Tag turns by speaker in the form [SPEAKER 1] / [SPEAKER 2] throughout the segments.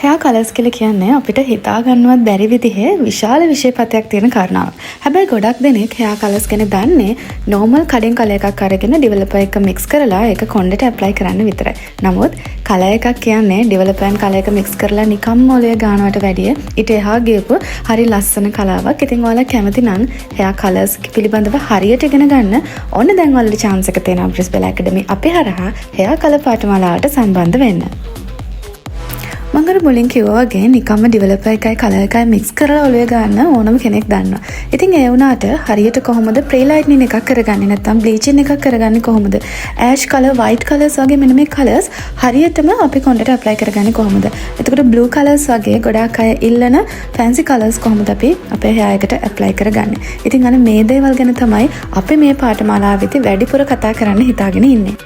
[SPEAKER 1] hair colours කියලා කියන්නේ අපිට හිතා ගන්නවත් බැරි විදිහේ විශාල විෂයපතයක් තියෙන කාරණාවක්. හැබැයි ගොඩක් දෙනෙක් hair colours ගැන දන්නේ normal කඩෙන් කලර් එකක් අරගෙන developer එක mix කරලා ඒක කොණ්ඩේට apply කරන්න විතරයි. නමුත් කලර් එකක් කියන්නේ developer and කලර් එක mix කරලා නිකම්ම ඔලේ ගන්නවට වැඩිය ඊට එහා ගියපු හරි ලස්සන කලාවක්. ඉතින් ඔයාලා කැමති නම් hair colours පිළිබඳව හරියට ඉගෙන ගන්න ඕන දැන් ඔයාලට chance එක තියෙනවා Bris Bella Academy අපේ හරහා hair colour පාඨමාලාවට සම්බන්ධ වෙන්න. මම මුලින් කිව්වා වගේ නිකම්ම ඩෙවලොපර් එකයි කලර් එකයි මික්ස් කරලා ඔලුවේ ගන්න ඕනම කෙනෙක් දන්නවා. ඉතින් ඒ වුණාට හරියට කොහොමද ප්‍රී ලයිට්නින් එකක් කරගන්නේ නැත්නම් බ්ලීචින් එකක් කරගන්නේ කොහොමද? ඇෂ් කලර්, වයිට් කලර්ස් වගේ මෙන්න මේ කලර්ස් හරියටම අපි කොණ්ඩේට ඇප්ලයි කරගන්නේ කොහොමද? එතකොට බ්ලූ කලර්ස් වගේ ගොඩාක් අය ඉල්ලන ෆැන්සි කලර්ස් කොහොමද අපි අපේ hair එකට ඇප්ලයි කරගන්නේ? ඉතින් අන්න මේ දේවල් ගැන තමයි අපි මේ පාඨමාලාවේදී වැඩිපුර කතා කරන්න හිතාගෙන ඉන්නේ.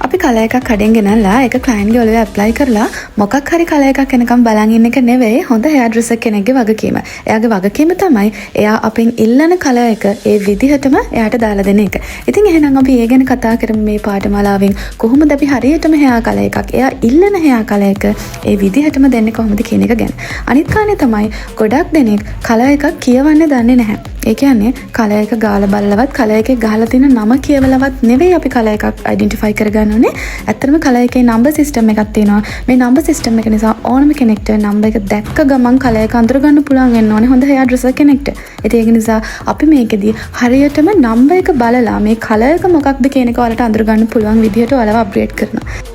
[SPEAKER 1] අපි කලර් එකක් කඩෙන් ගෙනල්ලා ඒක ක්ලයන්ට්ගේ ඔළුවේ ඇප්ලයි කරලා මොකක් හරි කලර් එකක් එනකම් බලන් ඉන්න එක නෙවෙයි හොඳ හෙයාර් ඩ්‍රෙසර් කෙනෙක්ගේ වගකීම. එයාගේ වගකීම තමයි එයා අපෙන් ඉල්ලන කලර් එක ඒ විදිහටම එයාට දාලා දෙන එක. ඉතින් එහෙනම් අපි ඒ ගැන කතා කරමු මේ පාඨමාලාවෙන්. කොහොමද අපි හරියටම හෙයාර් කලර් එකක් එයා ඉල්ලන හෙයාර් කලර් එක ඒ විදිහටම දෙන්නේ කොහොමද කියන එක ගැන. අනිත් කාරණේ තමයි ගොඩක් දෙනෙක් කලර් එකක් කියවන්න දන්නේ නැහැ. ඒ කියන්නේ කලර් එක ගාලා බලලවත් කලර් එකේ ගහලා තියෙන නම කියවලවත් නෙවෙයි අපි කලර් එකක් අයිඩෙන්ටිෆයි කරගන්න ඕනේ. ඇත්තටම කලර් එකේ නම්බර් සිස්ටම් එකක් තියෙනවා. මේ නම්බර් සිස්ටම් එක නිසා ඕනම කෙනෙක්ට නම්බර් එක දැක්ක ගමන් කලර් එක අඳුර ගන්න පුළුවන් වෙන්න ඕනේ හොඳ හෙයාර් ඩ්‍රෙසර් කෙනෙක්ට. ඒක නිසා අපි මේකෙදී හරියටම නම්බර් එක බලලා මේ කලර් එක මොකක්ද කියන එක ඔයාලට අඳුර ගන්න පුළුවන් විදිහට ඔයාලව අප්ග්‍රේඩ් කරනවා.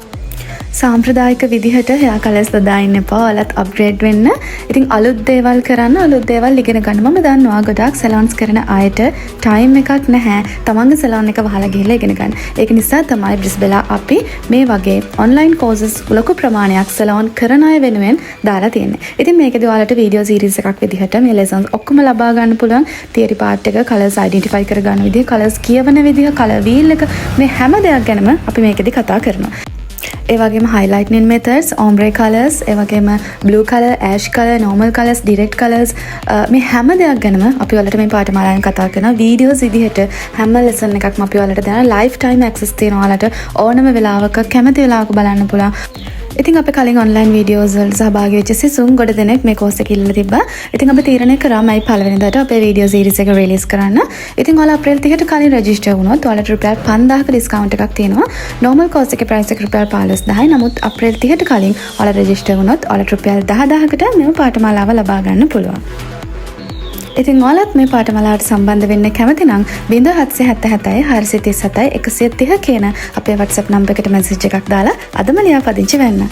[SPEAKER 1] සාම්ප්‍රදායික විදිහට hair colours දාන්න එපා. ඔයාලත් අප්ග්‍රේඩ් වෙන්න. ඉතින් අලුත් දේවල් කරන්න, අලුත් දේවල් ඉගෙන ගන්න. මම දන්නවා ගොඩාක් සැලොන්ස් කරන අයට ටයිම් එකක් නැහැ. තමන්ගේ සැලොන් එක වහලා ගිහලා ඉගෙන ගන්න. ඒක නිසා තමයි Bris Bella අපි මේ වගේ ඔන්ලයින් කෝසස් ලොකු ප්‍රමාණයක් සැලොන් කරන අය වෙනුවෙන් දාලා තියෙන්නේ. ඉතින් මේකදී ඔයාලට වීඩියෝ සීරීස් එකක් විදිහට මේ ලෙසන්ස් ඔක්කොම ලබා ගන්න පුළුවන්. තියරි පාර්ට් එක, කලර්ස් අයිඩෙන්ටිෆයි කර ගන්න විදිහ, කලර්ස් කියවන විදිහ, කලර් වීල් එක මේ හැම දෙයක් ගැනම අපි මේකදී කතා කරනවා. ඒ වගේම highlighting methods, ombre colors, ඒ වගේම blue color, ash color, normal colors, direct colors මේ හැම දෙයක් ගැනම අපි ඔයාලට මේ පාඨමාලාවෙන් කතා කරනවා. වීඩියෝස් විදිහට හැම ලෙසන් එකක්ම අපි ඔයාලට දෙනවා. ලයිෆ් ටයිම් ඇක්සස් තියෙනවා ඔයාලට. ඕනම වෙලාවක කැමති වෙලාවක බලන්න පුළුවන්. ඉතින් අපි කලින් ඔන්ලයින් වීඩියෝස් වලට සහභාගී වෙච්ච සිසුන් ගොඩ දෙනෙක් මේ කෝස් එක ඉල්ලලා තිබ්බා. ඉතින් අපි තීරණය කරා මයි පළවෙනිදාට අපේ වීඩියෝ සීරීස් එක රිලීස් කරන්න. ඉතින් ඔයාලා අප්‍රේල් 30ට කලින් රෙජිස්ටර් වුණොත් ඔයාලට රුපියල් 5000ක ඩිස්කවුන්ට් එකක් තියෙනවා. නෝමල් කෝස් එකේ ප්‍රයිස් එක රුපියල් 15000යි. නමුත් අප්‍රේල් 30ට කලින් ඔයාලා රෙජිස්ටර් වුණොත් ඔයාලට රුපියල් 10000කට මේ පාඨමාලාව ලබා ගන්න පුළුවන්. ඉතින් ඔයාලත් මේ පාඨමාලාවට සම්බන්ධ වෙන්න කැමති නම් 0777 437 130 කියන අපේ WhatsApp නම්බර් එකට මැසේජ් එකක් දාලා අදම ලියාපදිංචි වෙන්න.